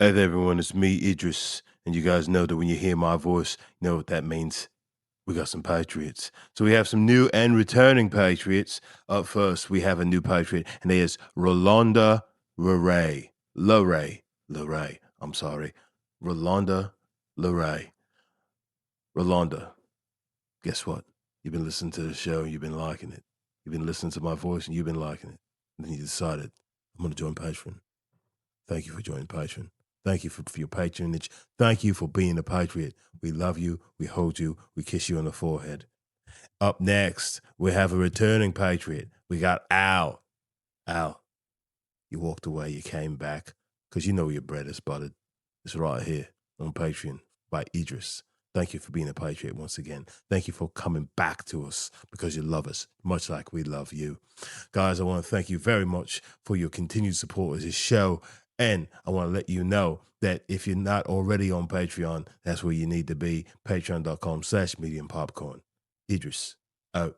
Hey there, everyone. It's me, Idris. And you guys know that when you hear my voice, you know what that means. We got some Patriots. So we have some new and returning Patriots. Up first, we have a new Patriot, and there's Rolanda Luray. Luray. I'm sorry. Rolanda Luray. Rolanda, guess what? You've been listening to the show, and you've been liking it. You've been listening to my voice, and you've been liking it. And then you decided, I'm going to join Patreon. Thank you for joining Patreon. Thank you for your patronage. Thank you for being a patriot. We love you. We hold you. We kiss you on the forehead. Up next, we have a returning patriot. We got Al. Al, you walked away. You came back because you know your bread is buttered. It's right here on Patreon by Idris. Thank you for being a patriot once again. Thank you for coming back to us because you love us, much like we love you. Guys, I want to thank you very much for your continued support of this show. And I want to let you know that if you're not already on Patreon, that's where you need to be. Patreon.com/mediumpopcorn. Idris, out.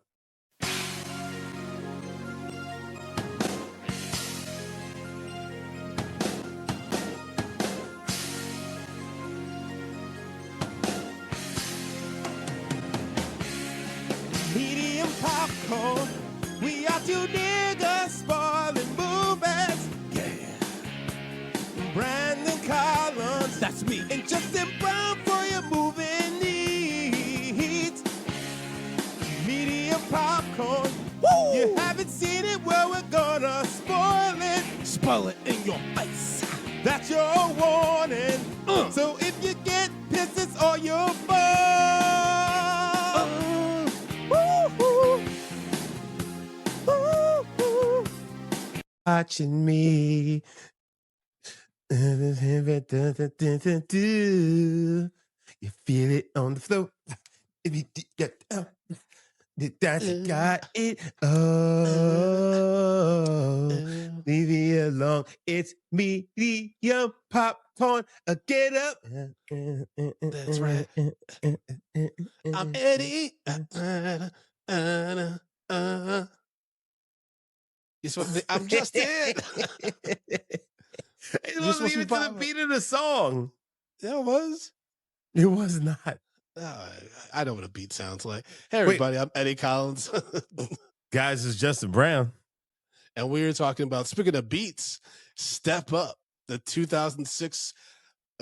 Medium popcorn. We are two niggas spoiling movies. Yeah. Brandon Collins, that's me, and Justin Brown for your movie needs. Medium popcorn. Woo! You haven't seen it, well, we're gonna spoil it. Spoil it in your face. That's your warning. So if you get pissed, it's all your fault. Watching me. You feel it on the floor. If you get that you got it. Oh, leave me alone. It's medium popcorn. Get up. That's right. I'm Eddie. I'm Justin. It wasn't even to the beat of the song. Yeah, it was. It was not. I know what a beat sounds like. Hey, everybody, I'm Eddie Collins. Guys, it's Justin Brown. And we were talking about, speaking of beats, Step Up, the 2006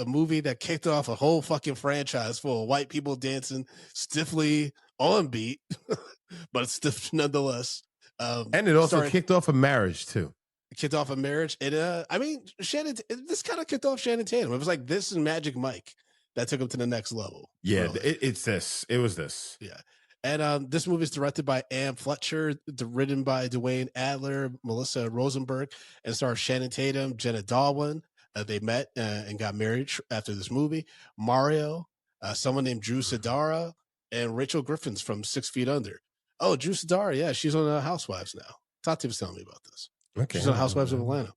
movie that kicked off a whole fucking franchise full of white people dancing stiffly on beat, but it's stiff nonetheless. And it also kicked off a marriage, too. Kicked off a marriage. I mean, this kind of kicked off Shannon Tatum. It was like this and Magic Mike that took him to the next level. Yeah, really. It's this. It was this. Yeah. And this movie is directed by Ann Fletcher, written by Dwayne Adler, Melissa Rosenberg, and stars Shannon Tatum, Jenna Dahlwin. They met and got married after this movie. Mario, someone named Drew Sidara, and Rachel Griffins from 6 Feet Under. Oh, Drew Sidara, yeah, she's on Housewives now. Tati was telling me about this. Okay. She's on Housewives of Atlanta.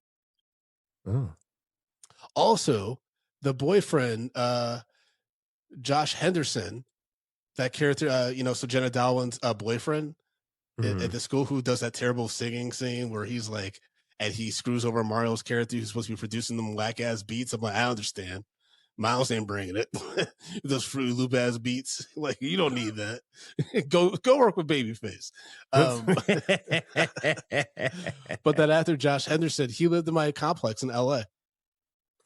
Oh. Also, the boyfriend, Josh Henderson, that character, so Jenna Dahlwin's boyfriend at the school who does that terrible singing scene where he's like, and he screws over Mario's character who's supposed to be producing them whack ass beats. I'm like, I understand. Miles ain't bringing it. Those Fruity Loop ass beats. Like, you don't need that. Go work with Babyface. But that actor, Josh Henderson, he lived in my complex in LA.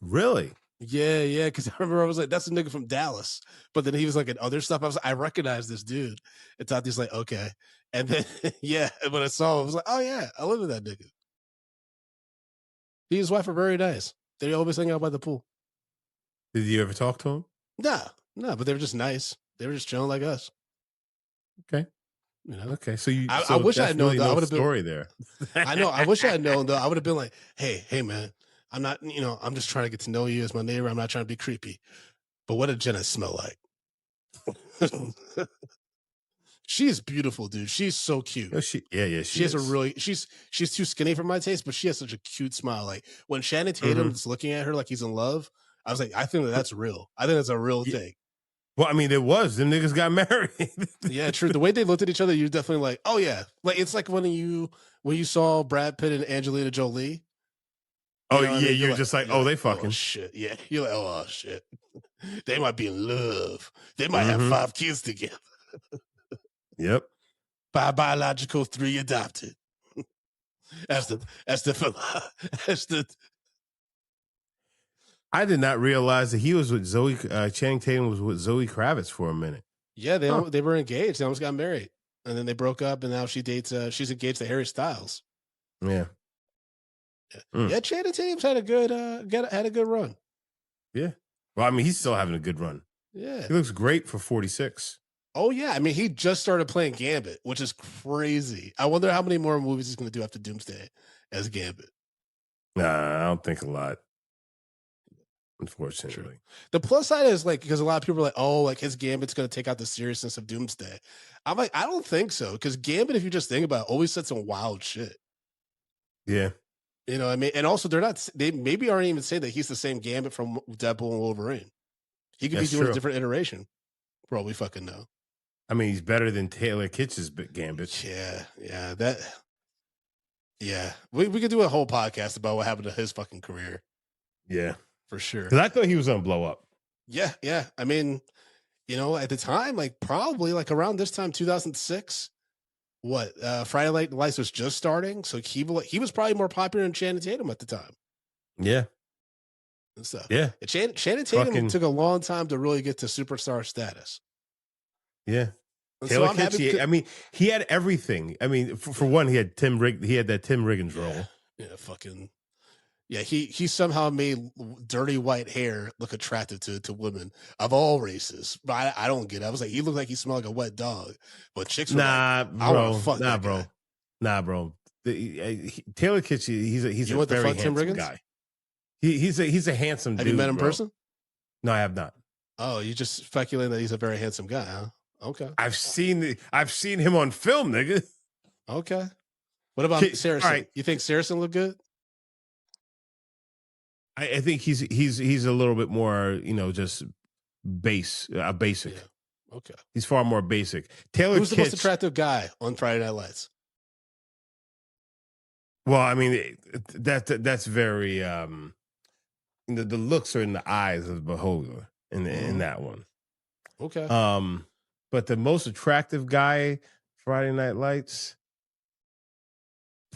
Really? Yeah. Because I remember I was like, that's a nigga from Dallas. But then he was like in other stuff. I recognize this dude. And Tati's like, okay. And then, yeah, when I saw him, I was like, oh yeah, I live with that nigga. He and his wife are very nice. They always hang out by the pool. Did you ever talk to him? No, but they were just nice. They were just chilling like us. Okay. Okay. So I wish I had known. Really I would have story there. I know. I wish I had known though. I would have been like, hey, man. I'm not. I'm just trying to get to know you as my neighbor. I'm not trying to be creepy. But what did Jenna smell like? She is beautiful, dude. She's so cute. Oh, she has a really. She's too skinny for my taste, but she has such a cute smile. Like when Shannon Tatum is looking at her like he's in love, I was like, I think that's real. I think that's a real thing. Well, I mean, there was. Them niggas got married. Yeah, true. The way they looked at each other, you're definitely like, oh yeah. Like it's like when you saw Brad Pitt and Angelina Jolie. Oh, know what I yeah, mean? you're just like, oh, they fucking. Oh, shit. Yeah. You're like, oh, shit. They might be in love. They might have Mhm. 5 kids together. Yep. 5 biological, 3 adopted. That's the I did not realize that he was with Zoe. Channing Tatum was with Zoe Kravitz for a minute. Yeah, they were engaged. They almost got married, and then they broke up, and now she dates. She's engaged to Harry Styles. Yeah. Yeah, Channing Tatum's had a good run. Yeah. Well, I mean, he's still having a good run. Yeah. He looks great for 46. Oh yeah, I mean, he just started playing Gambit, which is crazy. I wonder how many more movies he's going to do after Doomsday as Gambit. Nah, I don't think a lot. Unfortunately. True. The plus side is like, because a lot of people are like, oh, like his Gambit's going to take out the seriousness of Doomsday. I'm like, I don't think so, because Gambit, if you just think about it, always said some wild shit. Yeah. You know what I mean? And also, they maybe aren't even saying that he's the same Gambit from Deadpool and Wolverine. He could be doing a different iteration. For all we fucking know. I mean, he's better than Taylor Kitsch's Gambit. Yeah. We could do a whole podcast about what happened to his fucking career. Yeah. For sure. Because I thought he was going to blow up. Yeah. I mean, you know, at the time, like probably like around this time, 2006, Friday Night Lights was just starting. So he was probably more popular than Channing Tatum at the time. Yeah. And stuff. Yeah. Channing Tatum took a long time to really get to superstar status. Yeah. And Taylor Kitsch, I mean, he had everything. I mean, for one, he had that Tim Riggins role. Yeah, fucking. Yeah, he somehow made dirty white hair look attractive to women of all races. But I don't get it. I was like, he looked like he smelled like a wet dog. But chicks were like, I want to fuck that guy. Nah, bro. Taylor Kitsch, he's a very handsome guy. He's a handsome dude. Have you met him in bro. person? No, I have not. Oh, you just speculating that he's a very handsome guy, huh? Okay. I've seen him on film, nigga. Okay. What about Saracen? Right. You think Saracen look good? I think he's a little bit more, you know, just basic. Yeah. Okay. He's far more basic. Taylor Who's the most attractive guy on Friday Night Lights? Well, I mean, that's very the looks are in the eyes of the beholder in that one. Okay. But the most attractive guy, Friday Night Lights,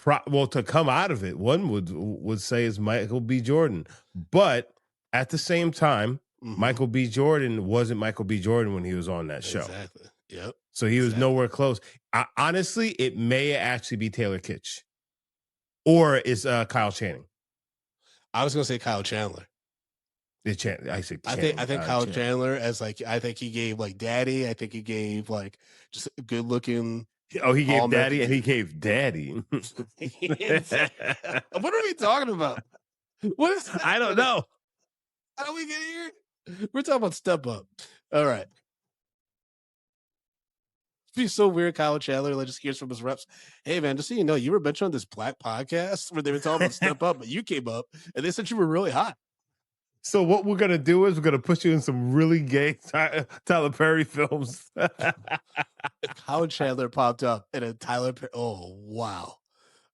to come out of it, one would say is Michael B. Jordan. But at the same time, Michael B. Jordan wasn't Michael B. Jordan when he was on that show. Exactly. Yep. So he was nowhere close. Honestly, it may actually be Taylor Kitsch. Or is Kyle Channing? I was going to say Kyle Chandler. I think Kyle Chandler as like, I think he gave like daddy. I think he gave like just a good looking. Oh, he gave daddy and he gave daddy. What are we talking about? What is that? I don't know. How do we get here? We're talking about Step Up. All right. It'd be so weird, Kyle Chandler like just hears from his reps. Hey man, just so you know, you were mentioned on this black podcast where they were talking about Step Up, but you came up and they said you were really hot. So what we're gonna do is we're gonna put you in some really gay Tyler Perry films. Kyle Chandler popped up in a Tyler Perry. Oh wow!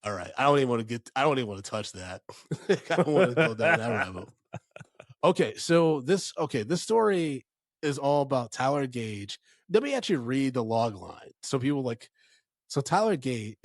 All right, I don't even want to touch that. I don't want to go down that rabbit. Okay, so this story is all about Tyler Gage. Let me actually read the log line. So people like, so Tyler Gage,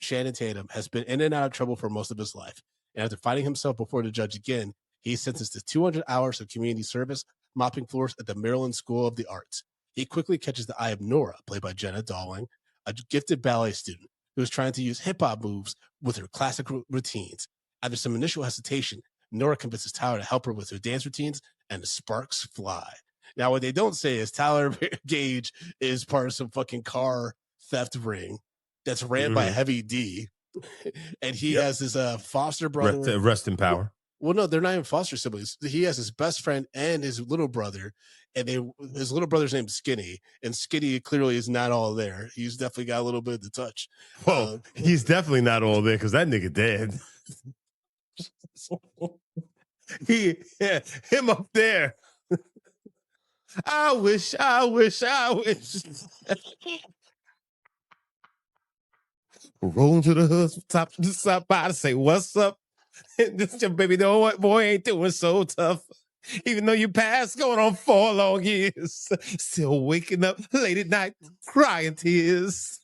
Channing Tatum, has been in and out of trouble for most of his life, and after finding himself before the judge again, he's sentenced to 200 hours of community service, mopping floors at the Maryland School of the Arts. He quickly catches the eye of Nora, played by Jenna Dawling, a gifted ballet student who is trying to use hip-hop moves with her classic routines. After some initial hesitation, Nora convinces Tyler to help her with her dance routines, and the sparks fly. Now, what they don't say is Tyler Gage is part of some fucking car theft ring that's ran by Heavy D, and he has his foster brother. Rest in power. Well, no, they're not even foster siblings. He has his best friend and his little brother, and his little brother's named Skinny, and Skinny clearly is not all there. He's definitely got a little bit of the touch. Whoa, he's definitely not all there because that nigga dead. Him up there. I wish. Rolling to the hood, top to the side by to say, what's up? This your baby, know what boy ain't doing so tough. Even though you passed going on 4 long years, still waking up late at night, crying tears.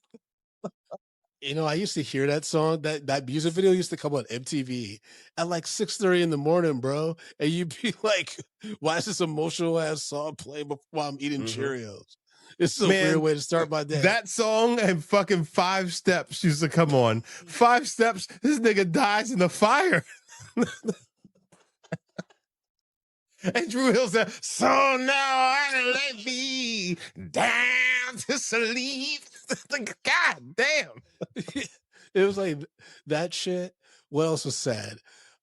You know, I used to hear that song. That music video used to come on MTV at like 6:30 in the morning, bro. And you'd be like, "Why is this emotional ass song playing while I'm eating Cheerios?" It's a weird Man, way to start my day. That song and fucking 5 Steps used to come on. 5 Steps, this nigga dies in the fire. And Drew Hill said, so now I let me down to sleep. Like, God damn. It was like that shit. What else was sad?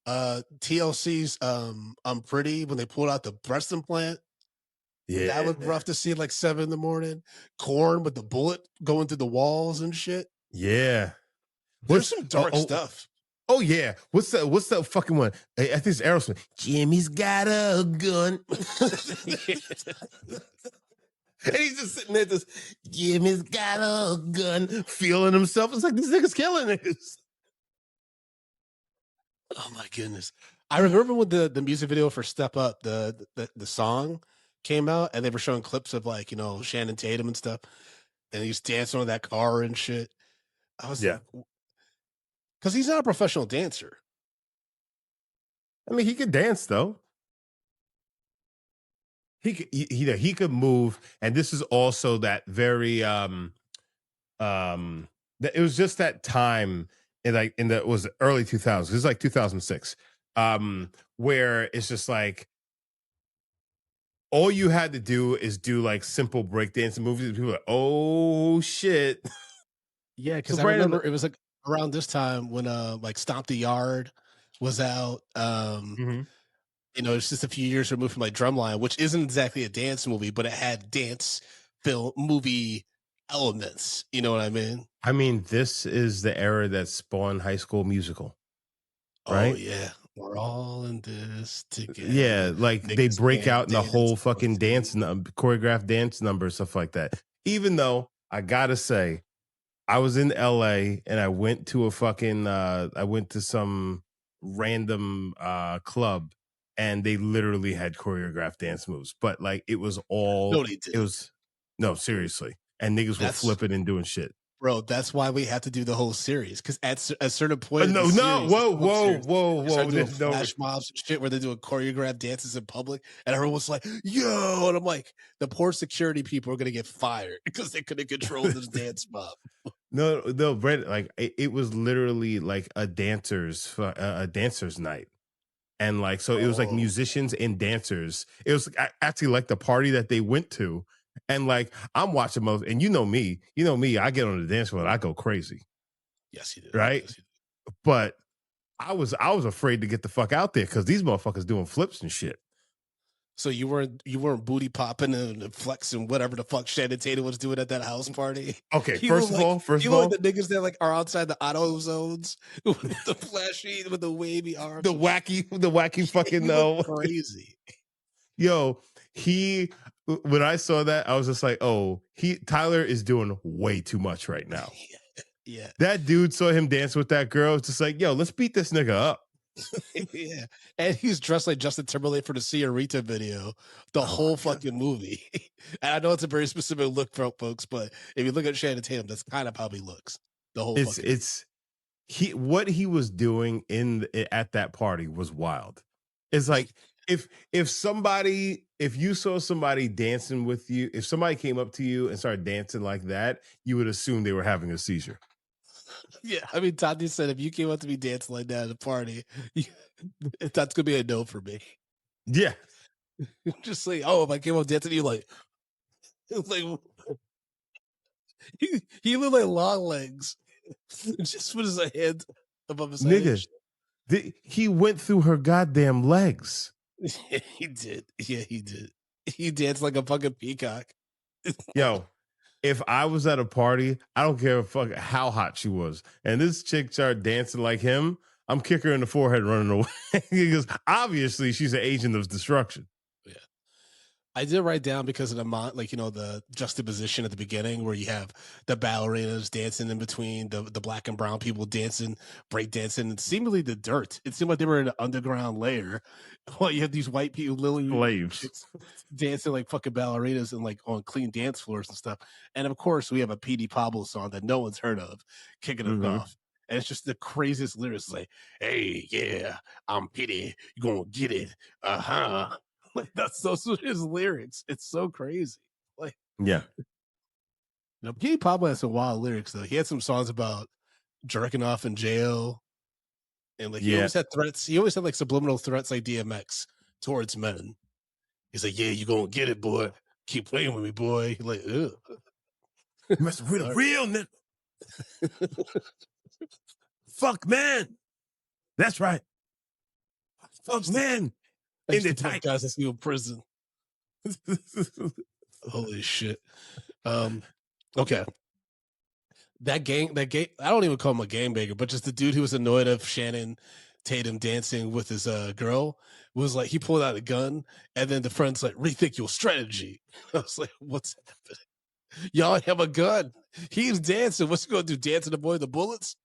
TLC's I'm Pretty, when they pulled out the breast implant. Yeah. That was rough to see at like 7 in the morning. Corn with the bullet going through the walls and shit. Yeah. There's some dark stuff. Oh yeah. What's that fucking one? I think it's Aerosmith. Jimmy's got a gun. And he's just sitting there, just Jimmy's got a gun, feeling himself. It's like these niggas killing this. Oh my goodness. I remember when the music video for Step Up, the song came out, and they were showing clips of like, you know, Shannon Tatum and stuff, and he's dancing on that car and shit. I was like, because he's not a professional dancer. I mean, he could dance though. He could move, and this is also that very it was just that time in the was early 2000s. It was like 2006, where it's just like all you had to do is do like simple breakdancing movies. People were like, oh shit, yeah. Because I remember it was like around this time when like Stomp the Yard was out. You know, it's just a few years removed from like Drumline, which isn't exactly a dance movie, but it had dance film movie elements. You know what I mean? I mean, this is the era that spawned High School Musical. Right? Oh yeah, we're all in this together. Yeah, like they break out in the whole fucking dance, choreographed dance number, stuff like that. Even though I gotta say, I was in LA and I went to some random club, and they literally had choreographed dance moves, but like it was all seriously, and niggas were flipping and doing shit. Bro, that's why we have to do the whole series, because at a certain point, whoa, flash mobs and shit where they're doing choreographed dances in public, and everyone's like, "Yo!" And I'm like, the poor security people are gonna get fired because they couldn't control this dance mob. No, Brent, like it was literally like a dancer's night. And like, so it was like musicians and dancers. It was actually like the party that they went to. And like, I'm watching most, and you know me, I get on the dance floor and I go crazy. Yes, you do. Right. Yes, you do. But I was afraid to get the fuck out there because these motherfuckers doing flips and shit. So you weren't booty popping and flexing whatever the fuck Shannon Tatum was doing at that house party. Okay, first of all, the niggas that like are outside the auto zones with the flashy, with the wavy arms, the wacky fucking crazy. Yo, when I saw that, I was just like, oh, Tyler is doing way too much right now. Yeah. That dude saw him dance with that girl. It's just like, yo, let's beat this nigga up. Yeah. And he's dressed like Justin Timberlake for the Señorita video, the whole fucking movie. And I know it's a very specific look for folks, but if you look at Shannon Tatum, that's kind of how he looks. The whole what he was doing at that party was wild. It's like if you saw somebody dancing with you, if somebody came up to you and started dancing like that, you would assume they were having a seizure. Yeah, I mean, Tati said if you came up to me dancing like that at a party, that's gonna be a no for me. Yeah, just like, oh, if I came up dancing, you like he looked like long legs, just with his head above his head. Nigga, he went through her goddamn legs. Yeah, he did. Yeah, he did. He danced like a fucking peacock. Yo. If I was at a party, I don't care how hot she was, and this chick started dancing like him, I'm kicking her in the forehead running away. Because obviously she's an agent of destruction. Yeah. I did write down because of the the juxtaposition at the beginning where you have the ballerinas dancing in between the black and brown people dancing, break dancing, and seemingly the dirt. It seemed like they were in an underground layer. Well, you have these white people literally Slaves. dancing like fucking ballerinas and like on clean dance floors and stuff. And of course, we have a PD Pablo song that no one's heard of kicking it Mhm. off. And it's just the craziest lyrics like, hey, yeah, I'm PD. You gonna get it. Uh-huh. Like that's those are his lyrics. It's so crazy. Like, Yeah. P. Pablo has some wild lyrics though. He had some songs about jerking off in jail, and like he Yeah. always had threats. He always had like subliminal threats like DMX towards men. He's like, "Yeah, you gonna get it, boy. Keep playing with me, boy." Like, ugh. Mess with a real nigga. Fuck man. That's right. Fuck man. I In used the to fuck tight. guys I see in prison. Holy shit. Okay. That gang, I don't even call him a gangbanger, but just the dude who was annoyed of Shannon Tatum dancing with his girl was like, he pulled out a gun, and then the friend's like, rethink your strategy. I was like, what's happening? Y'all have a gun. He's dancing. What's he gonna do? Dance to the boy the bullets?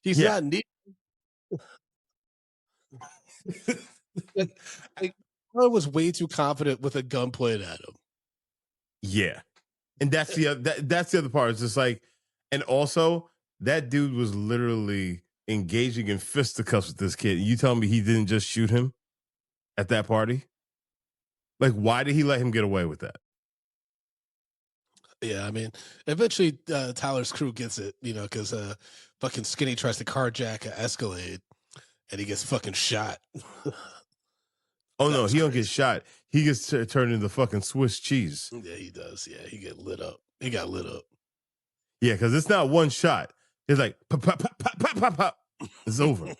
He's Yeah. not near. Like, I was way too confident with a gun pointed at him. Yeah. And that's that's the other part. It's just like, and also that dude was literally engaging in fisticuffs with this kid. You telling me he didn't just shoot him at that party? Like, why did he let him get away with that? Yeah, I mean, eventually Tyler's crew gets it, because fucking Skinny tries to carjack an Escalade, and he gets fucking shot. Oh That no, was he don't get crazy. shot. He gets turned into fucking Swiss cheese. Yeah, he does. Yeah, he get lit up. He got lit up. Yeah, because it's not one shot. It's like pop, pop, pop, pop, pop, pop, pop. It's over.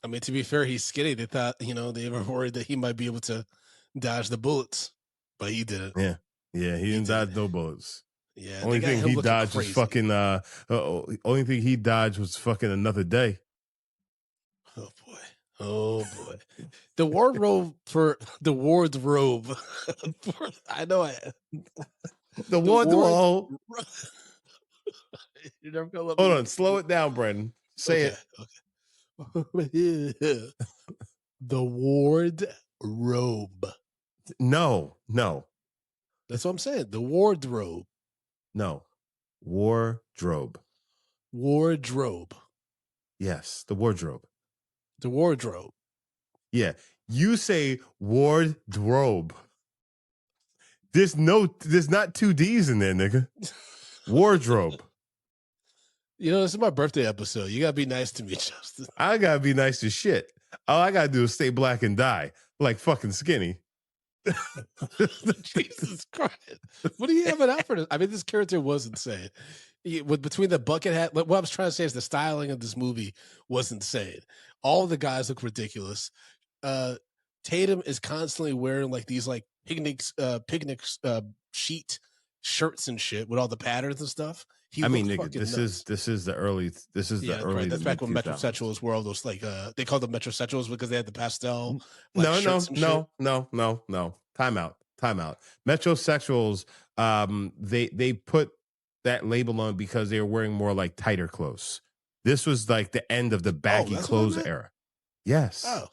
I mean, to be fair, he's skinny. They thought, they were worried that he might be able to dodge the bullets, but he didn't. Yeah. Yeah, he didn't dodge no bullets. Yeah, Only they got thing him he looking dodged was crazy. fucking only thing he dodged was fucking another day. Oh boy. Oh boy. The wardrobe for the wardrobe. I know The wardrobe. You're never gonna let Hold me- on, slow it down, Brendan. Say it. Okay. The wardrobe. No. That's what I'm saying. The wardrobe. No. Wardrobe. Wardrobe. Yes, the wardrobe. The wardrobe. Yeah. You say wardrobe. There's not two D's in there, nigga. Wardrobe. This is my birthday episode. You gotta be nice to me, Justin. I gotta be nice as shit. All I gotta do is stay black and die like fucking Skinny. Jesus Christ. What do you have it out for this? I mean, this character was insane. Between the bucket hat, what I was trying to say is the styling of this movie was insane. All the guys look ridiculous. Tatum is constantly wearing like these like picnic sheet shirts and shit with all the patterns and stuff. I mean, looked nigga, fucking this nuts. is the early Yeah, early right. That's to back when mid-2000s. metrosexuals were all those like they called them metrosexuals because they had the pastel. Like, No. shirts and shit. Time out. Metrosexuals, they put that label on because they were wearing more like tighter clothes. This was like the end of the baggy that's what clothes it meant? era. Yes. Oh,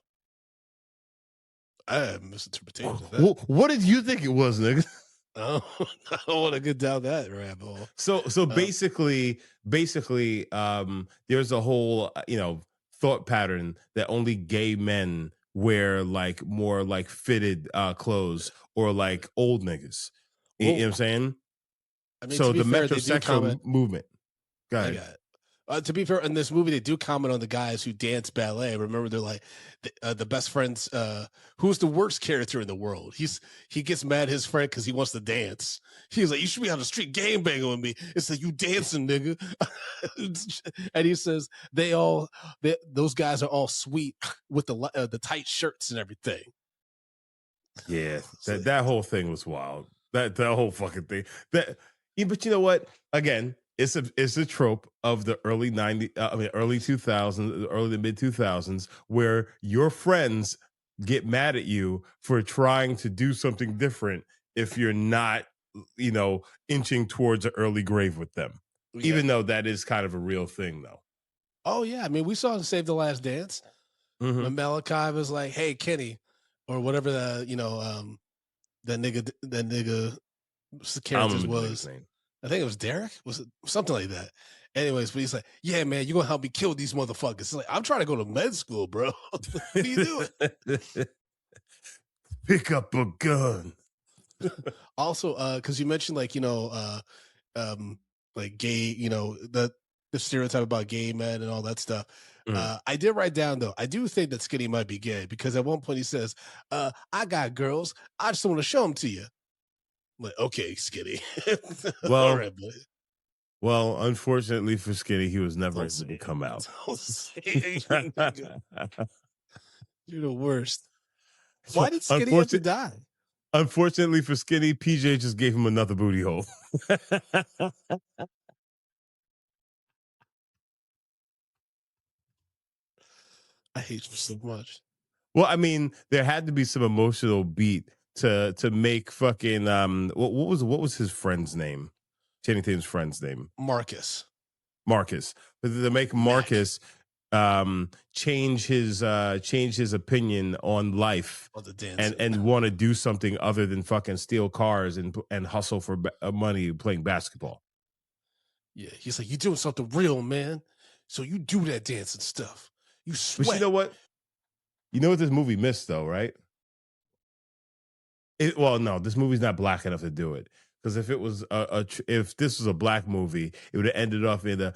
I have misinterpretation of that. What did you think it was, nigga? Oh, I don't want to get down that rabbit hole. So basically, there's a whole thought pattern that only gay men wear like more like fitted clothes or like old niggas. You know what I'm saying? I mean, So to be the fair, they do metrosexual comment. movement. Go I ahead. got it. To be fair, in this movie, they do comment on the guys who dance ballet. Remember, they're like the best friends. Who's the worst character in the world? He gets mad at his friend because he wants to dance. He's like, "You should be on the street gang banging with me." It's like, "You dancing, nigga," and he says those guys are all sweet with the tight shirts and everything. Yeah, that whole thing was wild. That whole fucking thing. But you know what? Again, it's a trope of the early 90s, early 2000s, early to mid 2000s, where your friends get mad at you for trying to do something different if you're not, inching towards an early grave with them. Yeah. Even though that is kind of a real thing, though. Oh yeah, I mean, we saw in Save the Last Dance Mhm. when Malachi was like, "Hey, Kenny," or whatever that nigga I don't characters remember the nigga's was. name. I think it was Derek. Was it something like that? Anyways, but he's like, "Yeah, man, you're gonna help me kill these motherfuckers." It's like, I'm trying to go to med school, bro. What are you doing? Pick up a gun. Also, because you mentioned um, like gay, the stereotype about gay men and all that stuff. Mhm. I did write down though. I do think that Skinny might be gay because at one point he says, "I got girls. I just want to show them to you." I'm like, okay, Skinny. All Well, right, buddy. well, unfortunately for Skinny, he was never Don't able say to it. come out. Don't say it, you nigga. You're the worst. So, Why did Skinny have to die? unfortunately for Skinny, PJ just gave him another booty hole. I hate you so much. Well, I mean, there had to be some emotional beat to make fucking what was his friend's name? Channing Tatum's friend's name? Marcus. Marcus. But to make Mac. Marcus change his opinion on life Oh, the dancing. and want to do something other than fucking steal cars and hustle for money playing basketball. Yeah, he's like, you're doing something real, man. So you do that dancing stuff. You sweat. But you know what? You know what this movie missed though, right? Well, no, this movie's not black enough to do it. Because if it was if this was a black movie, it would have ended off in the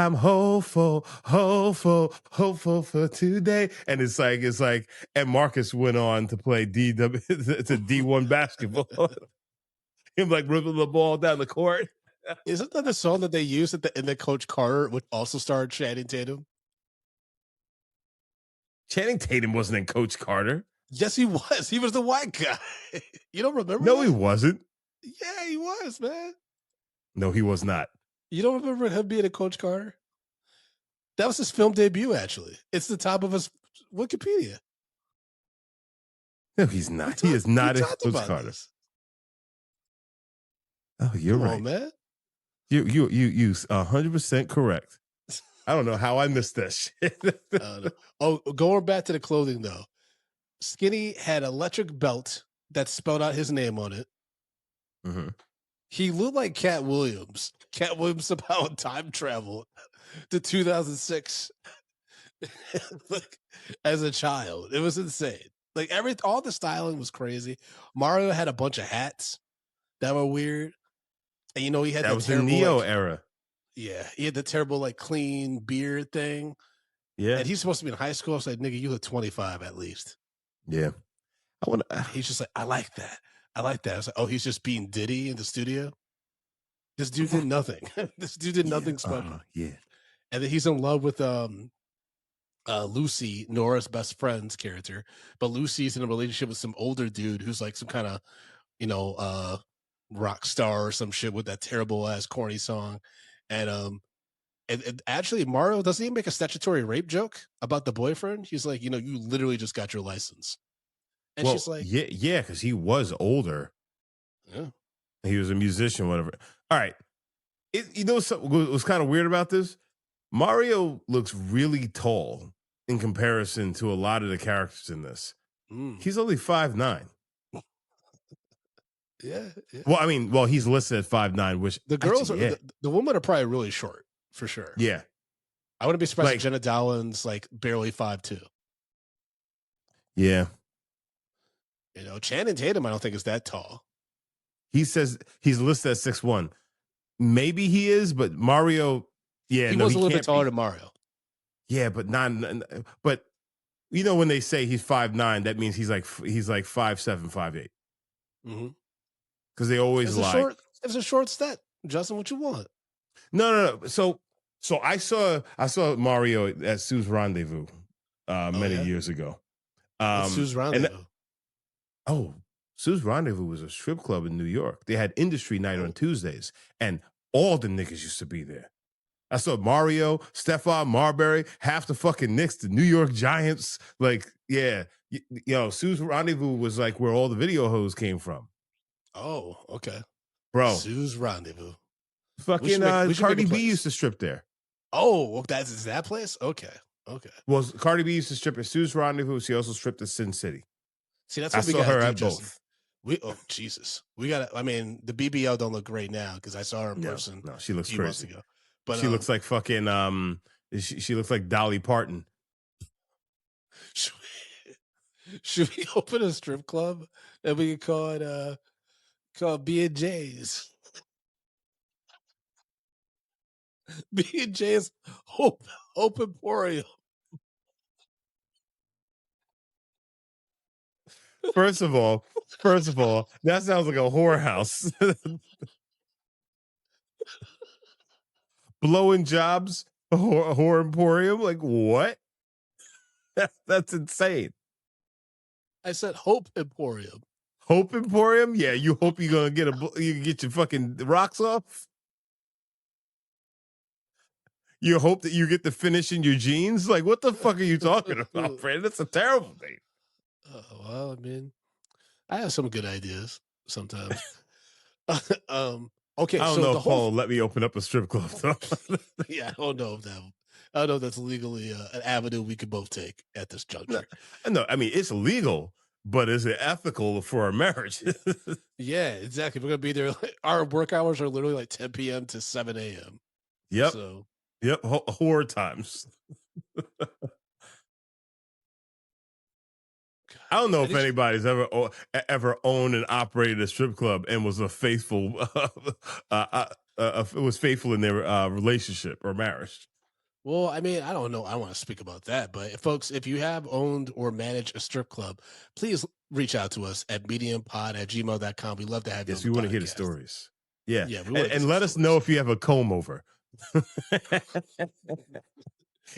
I'm hopeful, hopeful, hopeful for today. And it's like, and Marcus went on to play DW to D1 basketball. Him like ripping the ball down the court. Isn't that the song that they used at the end of Coach Carter, which also starred Channing Tatum? Channing Tatum wasn't in Coach Carter. Yes, he was. He was the white guy. You don't remember? No, that? he wasn't. Yeah, he was, man. No, he was not. You don't remember him being a Coach Carter? That was his film debut, actually. It's the top of his Wikipedia. No, he's not. He is not in Coach Carter. This. Oh, you're Come right, on, man. You 100% correct. I don't know how I missed that shit. Oh, going back to the clothing though. Skinny had an electric belt that spelled out his name on it. Mm-hmm. He looked like Cat Williams. Cat Williams somehow time traveled to 2006 like, as a child. It was insane. Like all the styling was crazy. Mario had a bunch of hats that were weird. And he had that was the Neo era. Yeah, he had the terrible like clean beard thing. Yeah, and he's supposed to be in high school. I was like, nigga, you look 25 at least. Yeah, He's just like, I like that. I like that. I was like, oh, he's just being Diddy in the studio. This dude did nothing. This dude did nothing special. Yeah, and then he's in love with Lucy, Nora's best friend's character, but Lucy's in a relationship with some older dude who's like some kind of rock star or some shit with that terrible ass corny song. And actually Mario, doesn't he make a statutory rape joke about the boyfriend? He's like, you literally just got your license. And she's like, yeah, because he was older. Yeah. He was a musician, whatever. All right. What was kind of weird about this? Mario looks really tall in comparison to a lot of the characters in this. He's only 5'9". Yeah. Well, I mean, he's listed at 5'9", which the girls the women are probably really short for sure. Yeah. I wouldn't be surprised if Jenna Dowland's like barely 5'2". Yeah. Channing Tatum, I don't think is that tall. He says he's listed at 6'1". Maybe he is, but Mario, yeah, he was a little bit taller than Mario. Yeah, but but when they say he's 5'9", that means he's like 5'7", 5'8". Mm-hmm. Because they always lie. It's a short set. Justin, what you want? No. So I saw Mario at Sue's Rendezvous many years ago. Sue's Rendezvous? Sue's Rendezvous was a strip club in New York. They had industry night on Tuesdays, and all the niggas used to be there. I saw Mario, Stephon Marbury, half the fucking Knicks, the New York Giants. Like, yeah, Sue's Rendezvous was like where all the video hoes came from. Oh, okay. Bro, Sue's Rendezvous. fucking Cardi B used to strip there. Oh, is that place? Okay. Well, Cardi B used to strip at Sue's Rendezvous. She also stripped at Sin City. See, that's what I saw her at both. Jesus. We got to, I mean, the BBL don't look great now because I saw her in person. No, she looks a few months crazy. ago. But she looks like fucking she looks like Dolly Parton. Should we open a strip club and we can call B&J's? B&J's Hope Emporium. First of all, that sounds like a whorehouse. Blowing jobs, a whore emporium. Like what? That's insane. I said Hope Emporium. Hope Emporium? Yeah, you hope you're gonna get your fucking rocks off. You hope that you get the finish in your jeans. Like what the fuck are you talking about, Fred? That's a terrible thing. Well, I mean, I have some good ideas sometimes. Okay, I don't know if Paul will let me open up a strip club. So. Yeah, I don't know if that's legally an avenue we could both take at this juncture. No, I mean it's legal, but is it ethical for a marriage? Yeah, exactly. We're gonna be there. Our work hours are literally like 10 p.m. to 7 a.m. Yep. So, yep, whore times. I don't know if anybody's ever owned and operated a strip club and was a faithful was faithful in their relationship or marriage. Well, I mean, I don't know. I want to speak about that, but folks, if you have owned or managed a strip club, please reach out to us at mediumpod@gmail.com. We love to have you. Yes, we want to hear the stories. Yeah, and let us know if you have a comb over.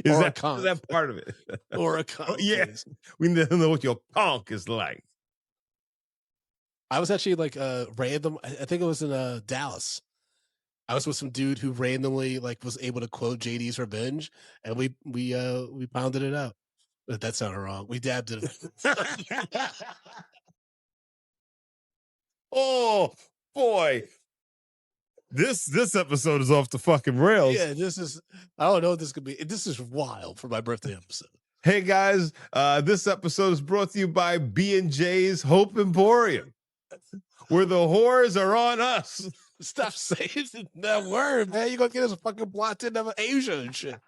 Is that part of it? Or a conch? Yes. We need to know what your conch is like. I was actually like random. I think it was in Dallas. I was with some dude who randomly like was able to quote JD's Revenge, and we pounded it out. That sounded wrong. We dabbed it. Oh boy. This episode is off the fucking rails. Yeah, I don't know what this could be. This is wild for my birthday episode. Hey guys, this episode is brought to you by B&J's Hope Emporium, where the whores are on us. Stop saying that word, man. You're gonna get us a fucking plot of Asia and shit.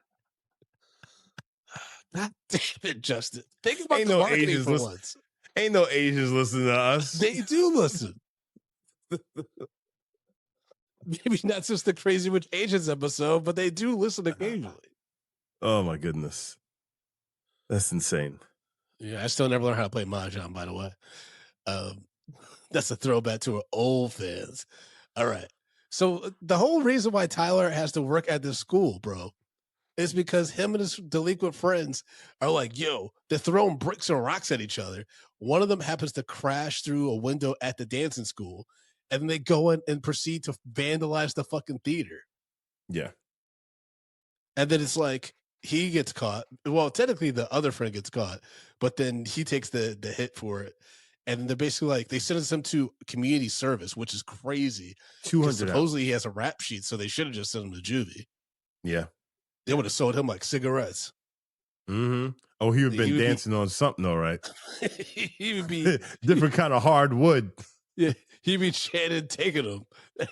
God damn it, Justin. Think about the marketing for once. Ain't no Asians listening to us. They do listen. Maybe not just the Crazy Rich Asians episode, but they do listen occasionally. Oh my goodness. That's insane. Yeah, I still never learned how to play Mahjong, by the way. That's a throwback to our old fans. All right. So the whole reason why Tyler has to work at this school, bro, is because him and his delinquent friends are like, yo, they're throwing bricks and rocks at each other. One of them happens to crash through a window at the dancing school, and then they go in and proceed to vandalize the fucking theater. Yeah. And then it's like, he gets caught. Well, technically the other friend gets caught, but then he takes the hit for it. And they're basically like, they sentence him to community service, which is crazy. 200. Supposedly he has a rap sheet, so they should have just sent him to juvie. Yeah. They would have sold him like cigarettes. Mm-hmm. Oh, he would have been dancing on something, all right. He would be different kind of hardwood. Yeah, he'd be chanting, taking him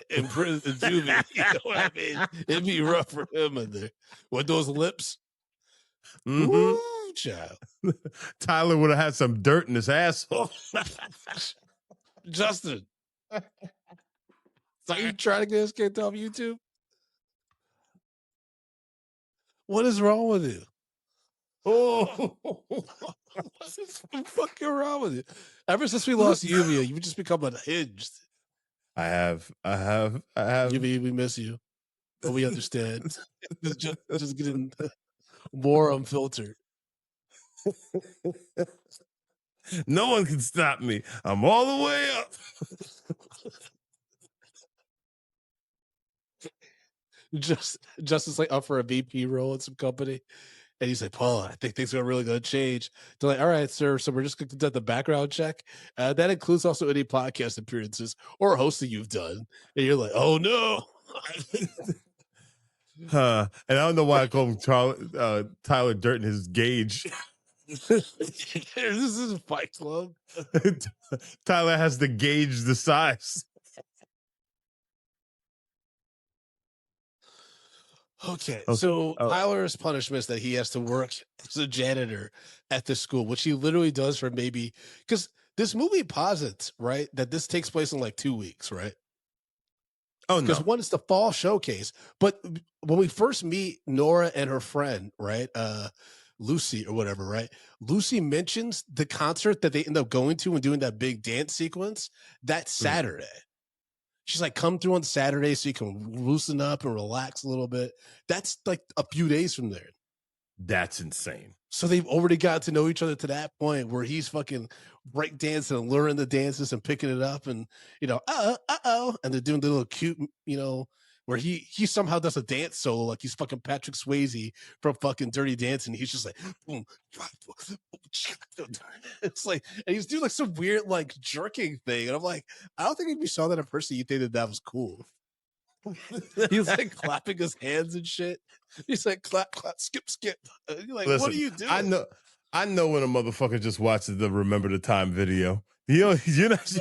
in prison to juvie. You know what I mean? It'd be rough for him in there with those lips. Mm-hmm. Ooh, child. Tyler would have had some dirt in his asshole. Justin, so you trying to get us kicked off YouTube? What is wrong with you? Oh, what's fucking wrong with you? Ever since we lost Yuvia, you've just become unhinged. I have. Yuvia, we miss you, but we understand. just getting more unfiltered. No one can stop me. I'm all the way up. Justin's like up for a VP role in some company. And he's like, Paul, I think things are really going to change. They're like, all right, sir. So we're just going to conduct the background check. That includes also any podcast appearances or hosting you've done. And you're like, oh no. And I don't know why I call him Tyler Durden his gauge. This is a Fight Club. Tyler has to gauge the size. Okay, so Tyler's punishment is that he has to work as a janitor at the school, which he literally does for maybe because this movie posits, right, that this takes place in like 2 weeks, right? Oh, Because no. one is the fall showcase, but when we first meet Nora and her friend, right, Lucy or whatever, right? Lucy mentions the concert that they end up going to and doing that big dance sequence that Saturday. She's like, come through on Saturday so you can loosen up and relax a little bit. That's like a few days from there. That's insane. So they've already got to know each other to that point where he's fucking break dancing and learning the dances and picking it up and, and they're doing the little cute, where he somehow does a dance solo like he's fucking Patrick Swayze from fucking Dirty Dancing. He's just like, boom. It's like, and he's doing like some weird like jerking thing. And I'm like, I don't think if you saw that in person, you'd think that was cool. He's like clapping his hands and shit. He's like clap, clap, skip, skip. You're like, Listen, what are you doing? I know when a motherfucker just watches the Remember the Time video. You're not.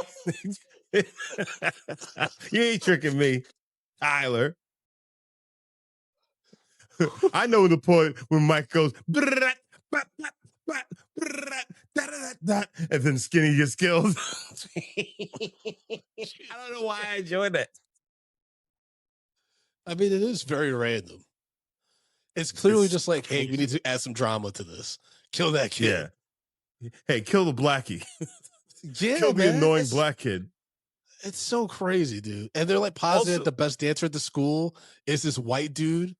You ain't tricking me, Tyler. I know the point when Mike goes, and then Skinny gets killed. I don't know why I enjoy that. I mean, it is very random. It's clearly just like, hey, we need to add some drama to this. Kill that kid. Yeah. Hey, kill the blackie. Yeah, kill the annoying black kid. It's so crazy, dude. And they're like positive the best dancer at the school is this white dude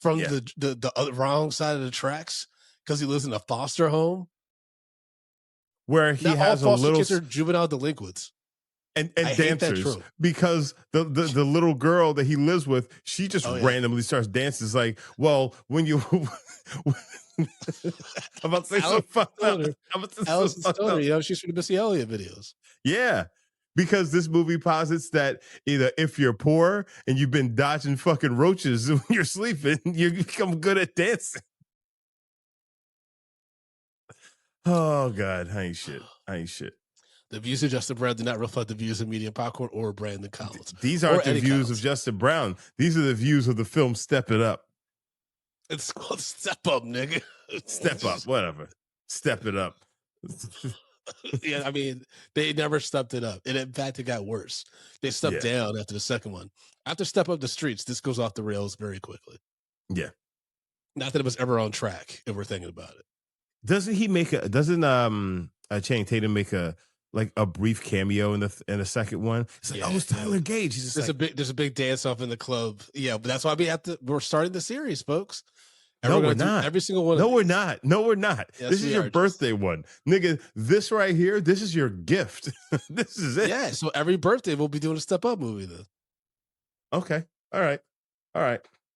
from the other wrong side of the tracks because he lives in a foster home where he Not has all a little kids are juvenile delinquents. And dancers, because the little girl that he lives with, she just randomly starts dancing. It's like, well, when you I'm about to say so fucked up. Alison Stoner, she's from the Missy Elliott videos. Yeah, because this movie posits that either if you're poor and you've been dodging fucking roaches when you're sleeping, you become good at dancing. Oh God, I ain't shit. The views of Justin Brown do not reflect the views of Medium Popcorn or Brandon Collins. These aren't the views of Justin Brown. These are the views of the film Step It Up. It's called Step Up, nigga. Step Up, whatever. Step It Up. Yeah, I mean, they never stepped it up. And in fact, it got worse. They stepped down after the second one. After Step Up the Streets, this goes off the rails very quickly. Yeah. Not that it was ever on track, if we're thinking about it. Doesn't Channing Tatum make a brief cameo in the second one? It's like, it's Tyler Gage. He's just there's a big dance off in the club. Yeah, but that's why we're starting the series, folks. No, we're not. Every single one. No, we're not. No, we're not. Yes, this is your birthday one, nigga. This right here, this is your gift. This is it. Yeah. So every birthday we'll be doing a Step Up movie then. Okay. All right.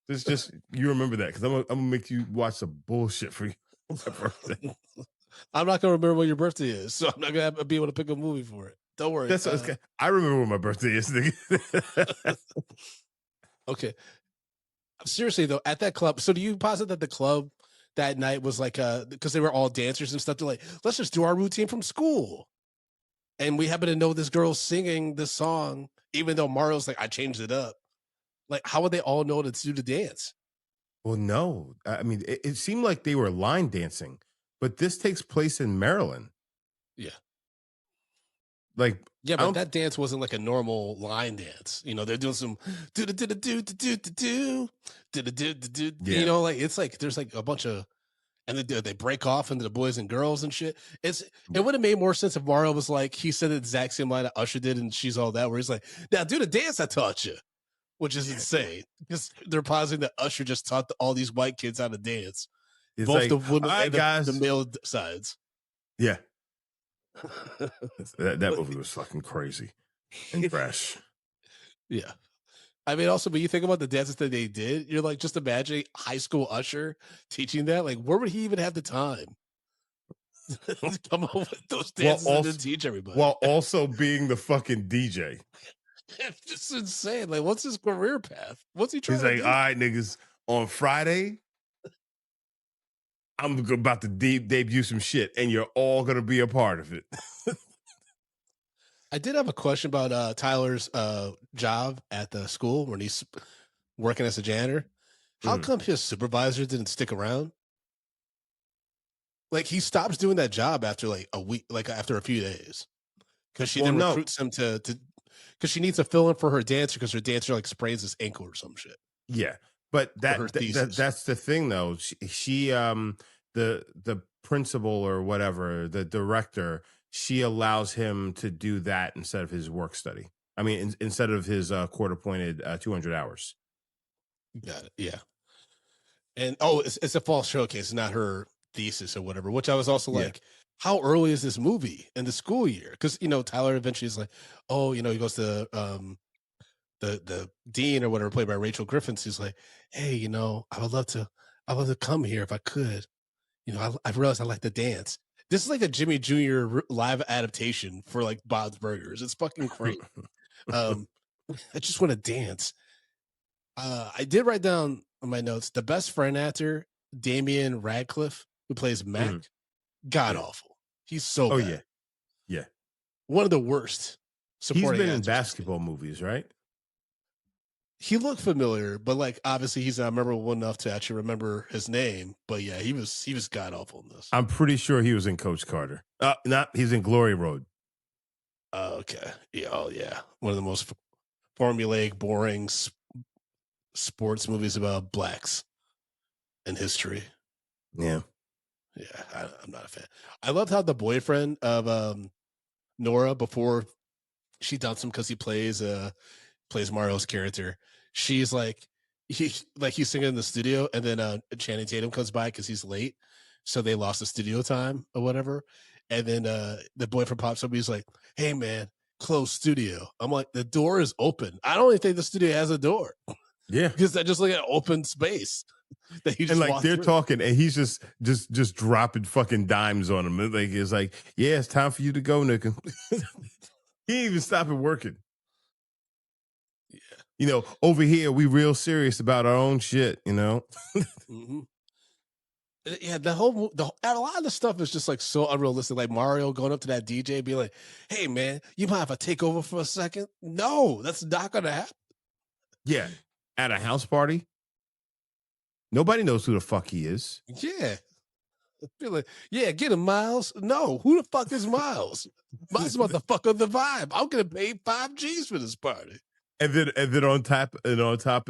It's just you remember that because I'm gonna make you watch some bullshit for you. Birthday. I'm not gonna remember when your birthday is, so I'm not gonna be able to pick a movie for it. Don't worry. That's okay. I remember when my birthday is. Okay. Seriously though, at that club, so do you posit that the club that night was like because they were all dancers and stuff, they're like, let's just do our routine from school. And we happen to know this girl singing this song, even though Mario's like, I changed it up. Like, how would they all know to do the dance? Well, no. I mean, it seemed like they were line dancing, but this takes place in Maryland. Yeah. Like, yeah, but that dance wasn't like a normal line dance. They're doing some do. Like it's like there's like a bunch of, and they break off into the boys and girls and shit. It would have made more sense if Mario was like, he said the exact same line that Usher did, and She's All That, where he's like, now do the dance I taught you, which is insane because they're positing that Usher just taught all these white kids how to dance, it's both like, the women and guys. the male sides. Yeah. that movie was fucking crazy and fresh. Yeah. I mean, also, when you think about the dances that they did, you're like, just imagining high school usher teaching that. Like, where would he even have the time to come up with those While dances and then also teach everybody? while also being the fucking DJ. It's just insane. Like, what's his career path? What's he trying He's to like, do? all right, niggas, on Friday, I'm about to debut some shit, and you're all gonna be a part of it. I did have a question about Tyler's job at the school when he's working as a janitor. How Mhm. come his supervisor didn't stick around? Like, he stops doing that job after like a week, like after a few days, because she Well, then no, recruits him to because she needs to fill in for her dancer because her dancer like sprains his ankle or some shit yeah, but for her thesis. that's the thing though. The principal or whatever, the director, she allows him to do that instead of his work study. I mean, instead of his court appointed 200 hours. Got it. Yeah. And oh, it's a false showcase, it's not her thesis or whatever. Which I was also Yeah. like, how early is this movie in the school year? Because Tyler eventually is like, oh, he goes to the dean or whatever, played by Rachel Griffin. He's like, hey, I'd love to come here if I could. I realized I like to dance. This is like a Jimmy Jr. Live adaptation for like Bob's Burgers. It's fucking great. Um, I just want to dance. I did write down on my notes the best friend actor, Damian Radcliffe, who plays Mac. Mhm. God Yeah. awful. He's so Oh bad. yeah, yeah. One of the worst He's supporting been in actors I've seen. basketball movies, right? He looked familiar, but like obviously he's not memorable enough to actually remember his name. But yeah, he was god awful in this. I'm pretty sure he was in Coach Carter. Not he's in Glory Road. Oh, okay. Yeah. Oh, yeah. One of the most formulaic, boring sports movies about blacks in history. Yeah. Yeah, I'm not a fan. I loved how the boyfriend of Nora, before she dumps him because he plays Mario's character, she's like he's singing in the studio, and then Channing Tatum comes by because he's late, so they lost the studio time or whatever. And then the boyfriend pops up. He's like, "Hey man, close studio." I'm like, "The door is open. I don't even think the studio has a door Yeah. because they're just like an open space that you just And like walk they're through." talking, and he's just dropping fucking dimes on him. Like it's like, yeah, it's time for you to go, nigga. He ain't even stopping working. Yeah. Over here we real serious about our own shit. Mm-hmm. Yeah, a lot of the stuff is just like so unrealistic. Like Mario going up to that DJ, be like, "Hey man, you mind if I take over for a second?" No, that's not gonna happen. Yeah, at a house party, nobody knows who the fuck he is. Yeah, be like, "Yeah, get him, Miles." No, who the fuck is Miles? Miles about to fuck up the vibe. I'm gonna pay $5 for this party. And then on top of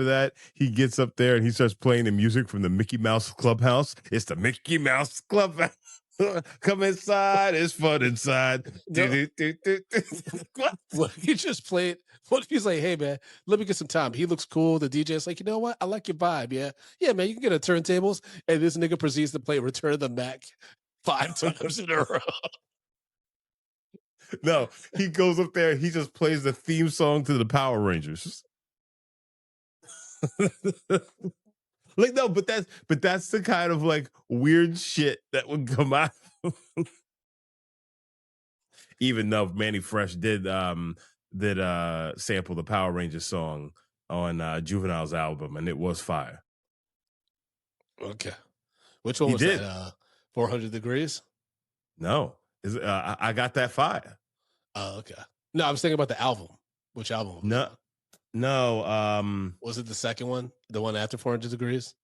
that, he gets up there and he starts playing the music from the Mickey Mouse Clubhouse. It's the Mickey Mouse Clubhouse. Come inside, it's fun inside. No. What? What if he just played? What if he's like, "Hey man, let me get some time." He looks cool. The DJ's like, "You know what? I like your vibe. Yeah, man. You can get a turntables." And this nigga proceeds to play Return of the Mac 5 times in a row. No, he goes up there. He just plays the theme song to the Power Rangers. Like no, but that's the kind of like weird shit that would come out. Even though Manny Fresh did sample the Power Rangers song on Juvenile's album, and it was fire. Okay, which one He was did. that? 400 Degrees. No, I got that fire. Oh, okay. No, I was thinking about the album. Which album? Was it? No. Was it the second one, the one after 400 Degrees,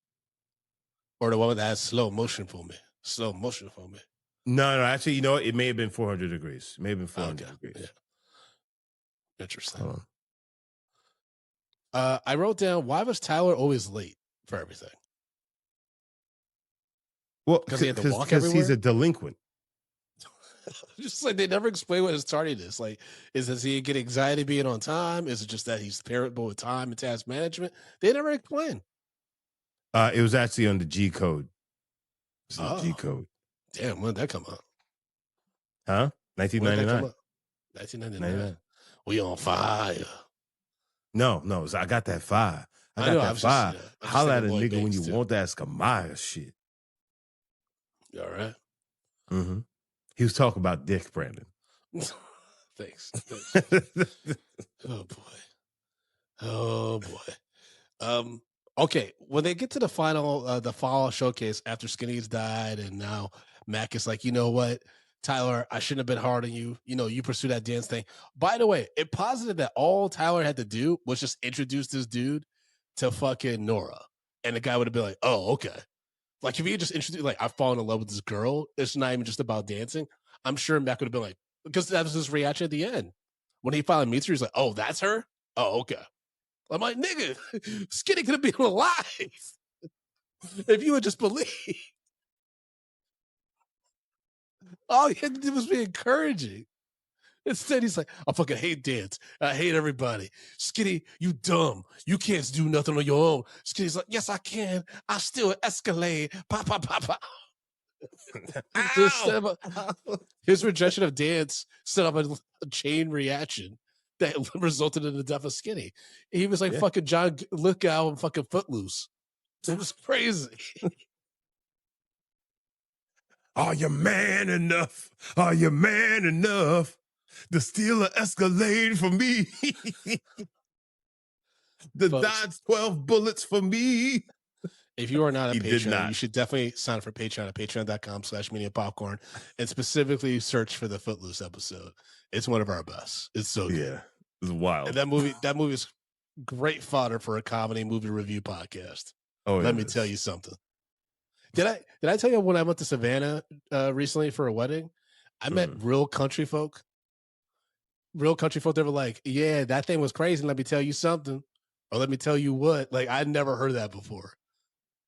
or the one that has slow motion for me? Slow motion for me. No. Actually, you know what? It may have been 400 Degrees. It may have been 400 Okay, Degrees. yeah. Interesting. Hold on. I wrote down, why was Tyler always late for everything? Well, 'Cause he had to walk because he's everywhere? a delinquent. Just like they never explain what his tardiness. Like, does he get anxiety being on time? Is it just that he's terrible with time and task management? They never explain. It was actually on the G code. It's the G Oh. code. Damn, when did that come out? Huh? When did that come 1999. out? 1999. We on fire. No, so I got that fire. I I got know. that fire. I'm just Holla at a thinking Lloyd nigga when Banks, you too. want that Skamaya shit. All right. Mm-hmm. He was talking about dick, Brandon. Thanks. Oh boy. Okay, when they get to the fall showcase after Skinny's died, and now Mac is like, you know what, Tyler, I shouldn't have been hard on you. You know, you pursue that dance thing. By the way, it posited that all Tyler had to do was just introduce this dude to fucking Nora, and the guy would have been like, oh, okay. Like if he had just introduced, like, I've fallen in love with this girl. It's not even just about dancing. I'm sure Mac would have been like, because that was his reaction at the end when he finally meets her. He's like, oh, that's her. Oh, okay. I'm like, nigga, Skinny could have been alive if you would just believe. All he had to do was be encouraging. Instead, he's like, I fucking hate dance. I hate everybody. Skinny, you dumb. You can't do nothing on your own. Skinny's like, yes, I can. I still escalate. Pop, pop, pop, pop. His rejection of dance set up a chain reaction that resulted in the death of Skinny. He was like fucking John Lithgow and fucking Footloose. It was crazy. Are you man enough? Are you man enough to steal an Escalade for me? The Dodge 12 bullets for me. If you are not a Patreon, you should definitely sign up for Patreon at patreon.com/mediapopcorn and specifically search for the Footloose episode. It's one of our best. It's so good. Yeah, it's wild. And that movie is great fodder for a comedy movie review podcast. Oh, let me tell you something. Did I tell you when I went to Savannah recently for a wedding? I met real country folk. Real country folk. They were like, "Yeah, that thing was crazy. Let me tell you something, or let me tell you what." Like I'd never heard that before.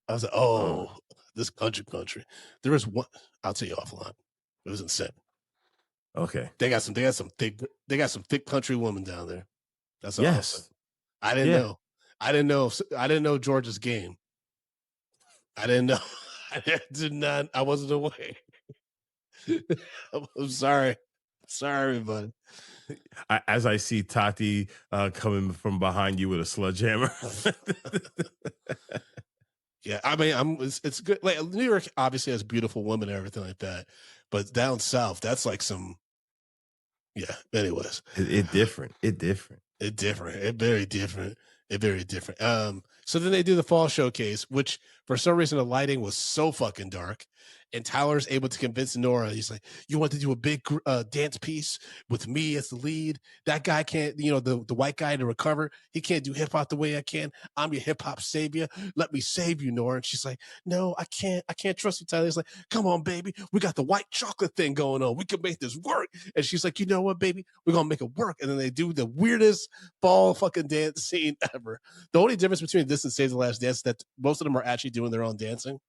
I was like, "Oh, this country." There was one. I'll tell you offline. It was insane. Okay. They got some thick country women down there. That's all. Yes. I didn't know. I didn't know Georgia's game. I didn't know. I did not. I wasn't aware. I'm sorry. Sorry, everybody. As I see Tati coming from behind you with a sledgehammer. Yeah, I mean, it's good. Like New York obviously has beautiful women and everything like that, but down south, that's like some. Yeah. Anyways, it different. It very different. So then they do the fall showcase, which for some reason the lighting was so fucking dark, and Tyler's able to convince Nora. He's like, "You want to do a big dance piece with me as the lead? That guy can't, the white guy to recover. He can't do hip hop the way I can. I'm your hip hop savior. Let me save you, Nora." And she's like, "No, I can't. I can't trust you, Tyler." He's like, "Come on, baby. We got the white chocolate thing going on. We can make this work." And she's like, "You know what, baby? We're gonna make it work." And then they do the weirdest fall fucking dance scene ever. The only difference between this and Save the Last Dance is that most of them are actually doing their own dancing.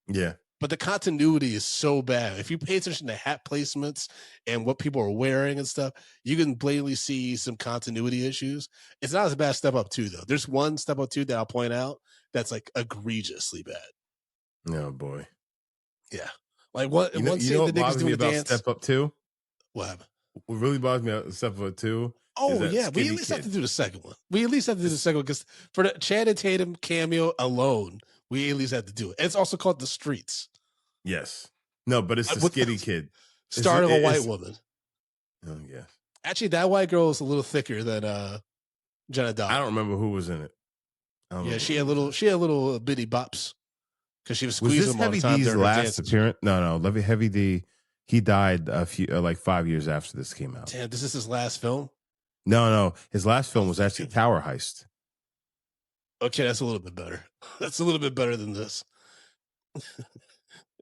Yeah. But the continuity is so bad. If you pay attention to hat placements and what people are wearing and stuff, you can blatantly see some continuity issues. It's not as bad as Step Up 2, though. There's one Step Up 2 that I'll point out that's like egregiously bad. Oh, boy. Yeah. Like what? You know what bothers me about Step Up 2? What happened? What really bothers me about Step Up 2? Oh, yeah. We at least have to do the second one. Because for the Channing Tatum cameo alone, we at least have to do it. It's also called The Streets. Yes. No, but it's the skinny kid. Starring a white woman. Oh, yeah. Actually, that white girl is a little thicker than Jenna Dodd. I don't remember who was in it. Yeah, she had little bitty bops because she was squeezing them all the time. Was this Heavy D's last appearance? No. Heavy D, he died a few, like 5 years after this came out. Damn, this is his last film? No. His last film was actually Tower Heist. Okay, that's a little bit better. That's a little bit better than this.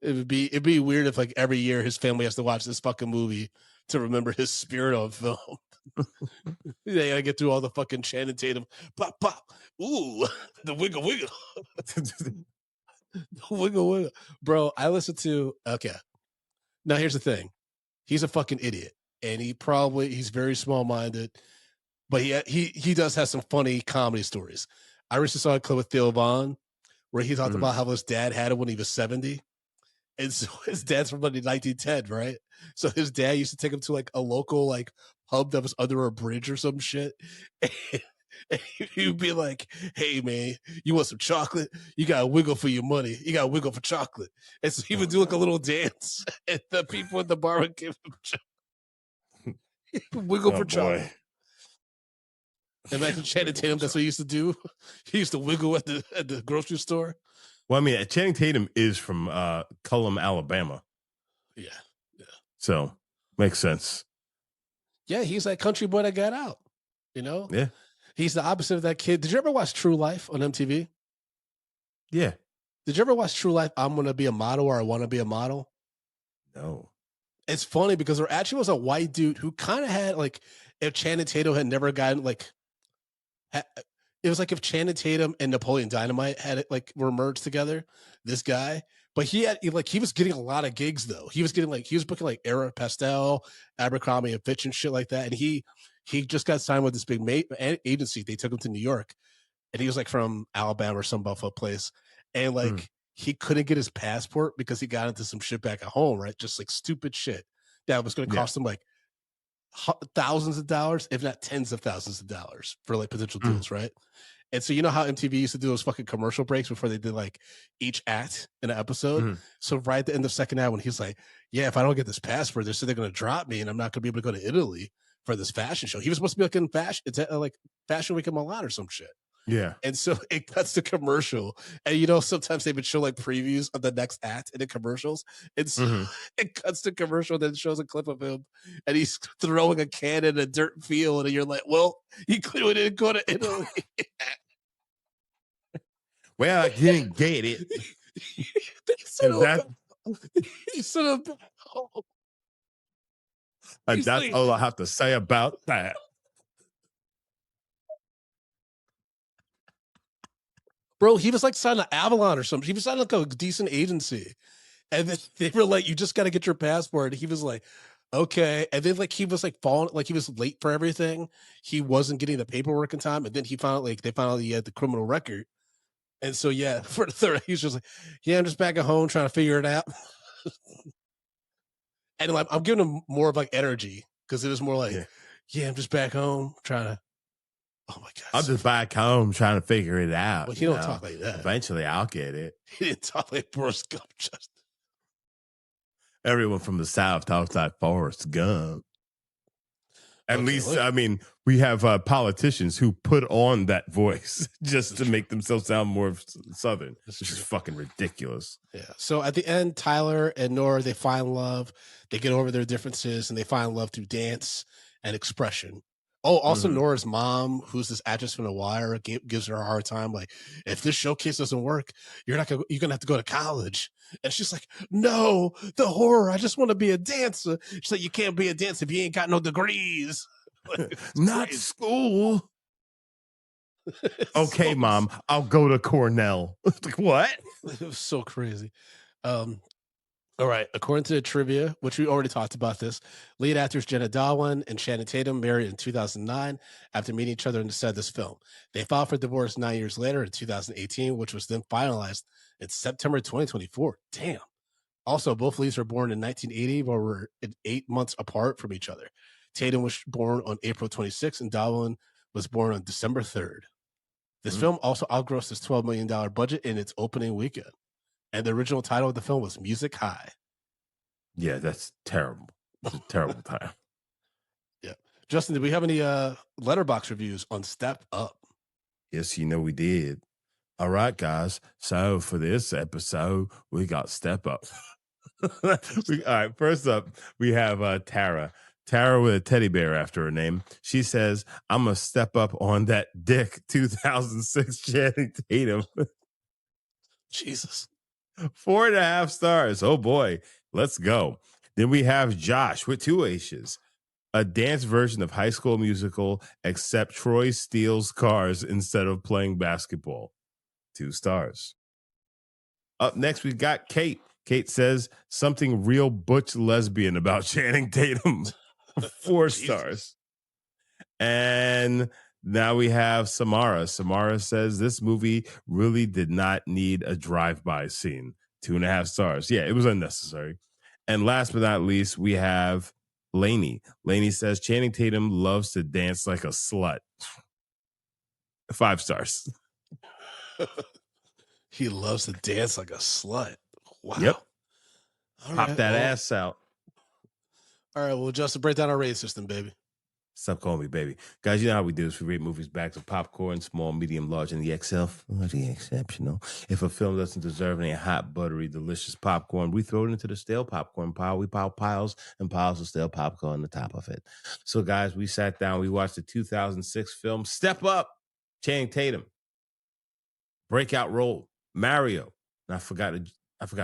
It'd be weird if like every year his family has to watch this fucking movie to remember his spirit on film. They gotta get through all the fucking Channing Tatum. Pop, pop. Ooh, the wiggle, wiggle. The wiggle, wiggle. Bro, I listened to, okay. Now here's the thing. He's a fucking idiot. And he's very small-minded. But he does have some funny comedy stories. I recently saw a clip with Theo Vaughn where he talked about how his dad had it when he was 70. And so his dad's from like 1910, right? So his dad used to take him to like a local like pub that was under a bridge or some shit. And you'd be like, "Hey man, you want some chocolate? You gotta wiggle for your money. You gotta wiggle for chocolate." And so he would do like a little dance, and the people at the bar would give him wiggle for chocolate. Imagine Channing Tatum. That's what he used to do. He used to wiggle at the grocery store. Well, I mean, Channing Tatum is from Cullum, Alabama. Yeah. So makes sense. Yeah, he's that country boy that got out. You know? Yeah. He's the opposite of that kid. Did you ever watch True Life on MTV? Yeah. Did you ever watch True Life? I'm gonna be a model, or I want to be a model. No. It's funny because there actually was a white dude who kind of had like, if Channing Tatum had never gotten like, it was like if Channing Tatum and Napoleon Dynamite had it like were merged together. This guy, but he was getting a lot of gigs though. He was booking like Era Pastel, Abercrombie and Fitch and shit like that. And he just got signed with this big agency. They took him to New York, and he was like from Alabama or some Buffalo place, and like he couldn't get his passport because he got into some shit back at home, right? Just like stupid shit that was going to cost him like thousands of dollars, if not tens of thousands of dollars for like potential deals, right? And so you know how MTV used to do those fucking commercial breaks before they did like each act in an episode? So right at the end of the second act, when he's like, yeah, if I don't get this passport, they're going to drop me and I'm not going to be able to go to Italy for this fashion show. He was supposed to be like in Fashion Week in Milan or some shit. Yeah. And so it cuts to commercial. And you know, sometimes they would show like previews of the next act in the commercials. And so it cuts to commercial, then it shows a clip of him and he's throwing a can in a dirt field. And you're like, well, he clearly didn't go to Italy. Well, I didn't get it. He said that's all I have to say about that. Bro, he was like signed to Avalon or something. He was signed like a decent agency. And then they were like, you just got to get your passport. And he was like, okay. And then like he was like falling, like he was late for everything. He wasn't getting the paperwork in time. And then they found out he had the criminal record. And so, yeah, for the third, he was just like, yeah, I'm just back at home trying to figure it out. And like, I'm giving him more of like energy because it was more like, yeah, I'm just back home trying to. Oh my God. I'm just back home trying to figure it out. Well, he don't talk like that. Eventually I'll get it. He didn't talk like Forrest Gump. Just everyone from the South talks like Forrest Gump. At least, I mean, we have politicians who put on that voice just to make themselves sound more Southern, which is fucking ridiculous. Yeah. So at the end, Tyler and Nora, they find love. They get over their differences and they find love through dance and expression. Oh, also Nora's mom, who's this actress from The Wire, gives her a hard time. Like, if this showcase doesn't work, you're gonna have to go to college. And she's like, no, the horror. I just want to be a dancer. She's like, you can't be a dancer if you ain't got no degrees. Like, not crazy. School. Okay, so Mom, I'll go to Cornell. Like, what? It was so crazy. All right. According to the trivia, which we already talked about this, lead actors Jenna Darwin and Channing Tatum married in 2009 after meeting each other in the set of this film. They filed for divorce 9 years later in 2018, which was then finalized in September 2024. Damn. Also, both leads were born in 1980, but were 8 months apart from each other. Tatum was born on April 26th, and Darwin was born on December 3rd. This film also outgrossed its $12 million budget in its opening weekend. And the original title of the film was Music High. Yeah, that's terrible. It's a terrible title. Yeah. Justin, did we have any Letterboxd reviews on Step Up? Yes, you know we did. All right, guys. So for this episode, we got Step Up. All right, first up, we have Tara. Tara with a teddy bear after her name. She says, I'm going to step up on that dick 2006 Channing Tatum. Jesus. 4.5 stars. Oh boy, let's go. Then we have Josh with 2 H's. A dance version of High School Musical, except Troy steals cars instead of playing basketball. 2 stars. Up next, we've got Kate. Kate says something real butch lesbian about Channing Tatum. 4 stars. And now we have Samara. Samara says this movie really did not need a drive-by scene. 2.5 stars. Yeah, it was unnecessary. And last but not least, we have Lainey. Lainey says Channing Tatum loves to dance like a slut. 5 stars. He loves to dance like a slut. Wow. Yep. All Pop right, that well- ass out. All right, well, Justin, break down our rating system, baby. Stop calling me baby. Guys, you know how we do this. We rate movies bags of popcorn, small, medium, large, and the XL for the exceptional. If a film doesn't deserve any hot, buttery, delicious popcorn, we throw it into the stale popcorn pile. We pile piles and piles of stale popcorn on the top of it. So, guys, we sat down. We watched the 2006 film Step Up, Channing Tatum, breakout role, Mario. And I forgot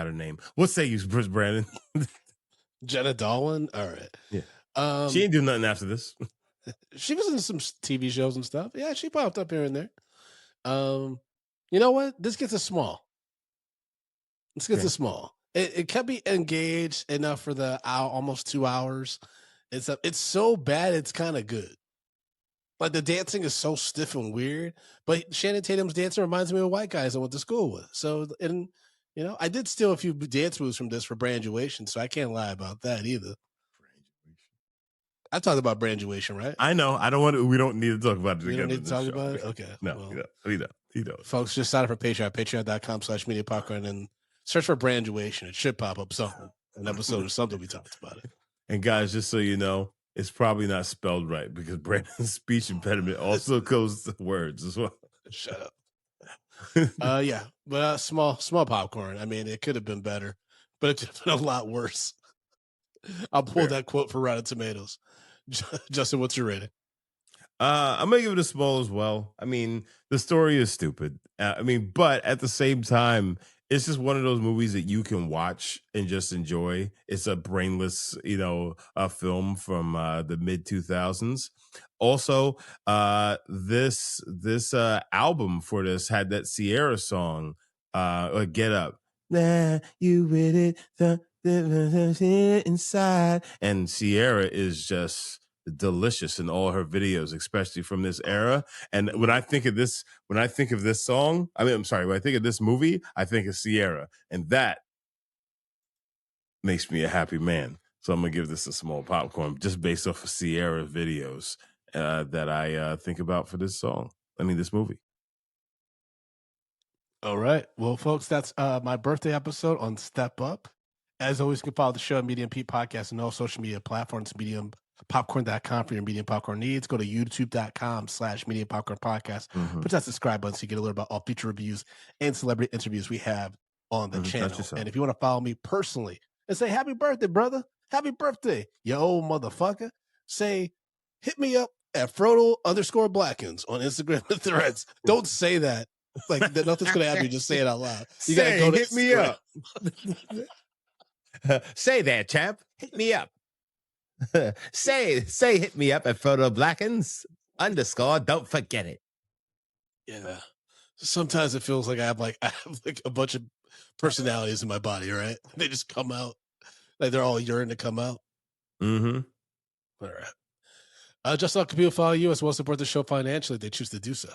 her name. What say you, Bruce Brandon? Jenna Darwin. All right. Yeah. She ain't do nothing after this. She was in some TV shows and stuff. Yeah, she popped up here and there. You know what? This gets us small. This gets us small. It kept me engaged enough for the hour, almost 2 hours. It's so bad, it's kind of good. Like the dancing is so stiff and weird, but Channing Tatum's dancing reminds me of white guys I went to school with. So, and you know, I did steal a few dance moves from this for graduation, so I can't lie about that either. I talked about graduation, right? I know. I don't want to. We don't need to talk about it. We don't together need to talk about it. Okay. No, well, he don't. folks, just sign up for Patreon, patreon.com/media popcorn, and search for graduation. It should pop up something, an episode or something we talked about it. And guys, just so you know, it's probably not spelled right because Brandon's speech impediment also goes to words as well. Shut up. Yeah, but small popcorn. I mean, it could have been better, but it could have been a lot worse. I'll pull that quote for Rotten Tomatoes. Justin, what's your rating? I'm gonna give it a small as well. I mean, the story is stupid. But at the same time, it's just one of those movies that you can watch and just enjoy. It's a brainless, a film from the mid 2000s. Also, this album for this had that Sierra song, "Get Up." Nah, you with it, the inside, and Sierra is just delicious in all her videos, especially from this era. And when I think of this song, when I think of this movie, I think of Sierra, and that makes me a happy man. So I'm gonna give this a small popcorn just based off of Sierra videos that I think about for this song. This movie. All right. Well, folks, that's my birthday episode on Step Up. As always, you can follow the show at Medium Pete Podcast and all social media platforms, mediumpopcorn.com for your Medium Popcorn needs. Go to youtube.com/Medium Popcorn Podcast. Put that subscribe button so you get a little about all feature reviews and celebrity interviews we have on the channel. And if you want to follow me personally and say, happy birthday, brother. Happy birthday, you old motherfucker. Say, hit me up at Frodo_Blackens on Instagram and Threads. Don't say that. Like, nothing's going to happen. You just say it out loud. You got to go to hit me up. Say that, champ. Hit me up. say hit me up at Frodo_Blackens_. Don't forget it. Yeah. Sometimes it feels like I have a bunch of personalities in my body, right? They just come out. Like they're all yearning to come out. Mm-hmm. All right. Just like people follow you as well as support the show financially, they choose to do so.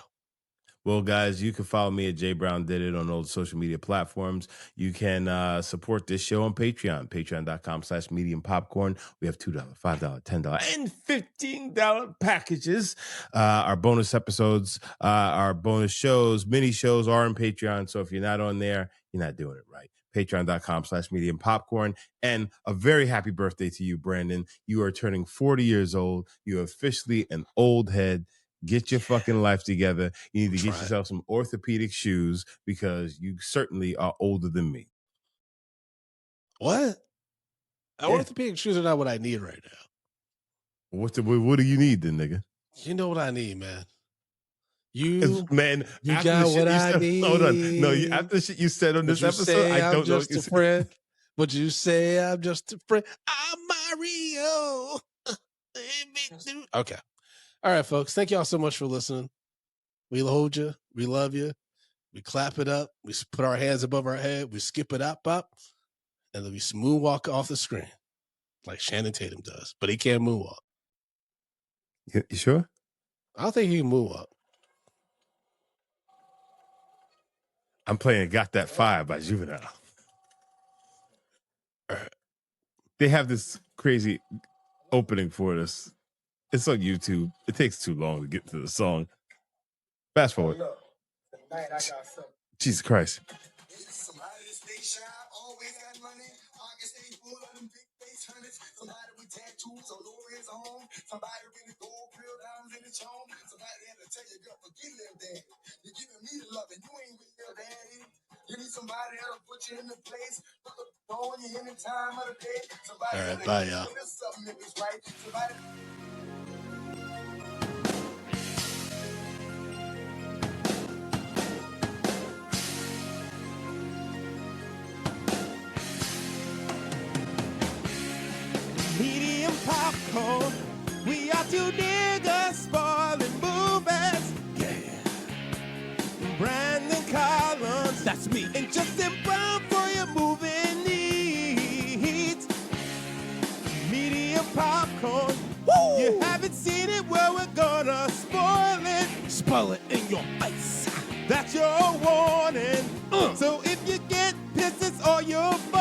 Well, guys, you can follow me at J Brown Did It on all the social media platforms. You can support this show on Patreon, patreon.com/medium popcorn. We have $2, $5, $10, and $15 packages. Our bonus episodes, our bonus shows, mini shows are on Patreon. So if you're not on there, you're not doing it right. Patreon.com/medium popcorn. And a very happy birthday to you, Brandon. You are turning 40 years old. You're officially an old head. Get your fucking life together. You need to get yourself some orthopedic shoes because you certainly are older than me. What? Orthopedic shoes are not what I need right now. What do you need then, nigga? You know what I need, man. You got what I need. Hold on. No, after shit you said on this episode, I don't know. Just a friend. Would you say I'm just a friend? I'm Mario. Okay. All right, folks. Thank y'all so much for listening. We hold you. We love you. We clap it up. We put our hands above our head. We skip it up, and then we smooth walk off the screen like Channing Tatum does. But he can't moonwalk. You sure? I don't think he can moonwalk. I'm playing Got That Fire by Juvenile. All right. They have this crazy opening for this. It's on YouTube. It takes too long to get to the song. Fast forward. Tonight I got something. Jesus Christ. Somebody that stay shy, always got money. Pockets stay full of them big face hundreds. Somebody with tattoos all over his home. Somebody with the gold grill diamonds in his home. Somebody had to tell you, girl, forget little daddy. You're giving me the love and you ain't with little daddy. You need somebody that'll put you in the place. Put the phone you any time of the day. Somebody All right, that'll bye, give y'all. you something if it's right. Somebody. Medium popcorn. We are two niggas spoiling movies. Yeah. Brandon Collins, that's me. And Justin Brown for your movie needs. Medium popcorn. Woo! You haven't seen it, well, we're gonna spoil it. Spoil it in your face. That's your warning. So if you get pissed, it's all your fault.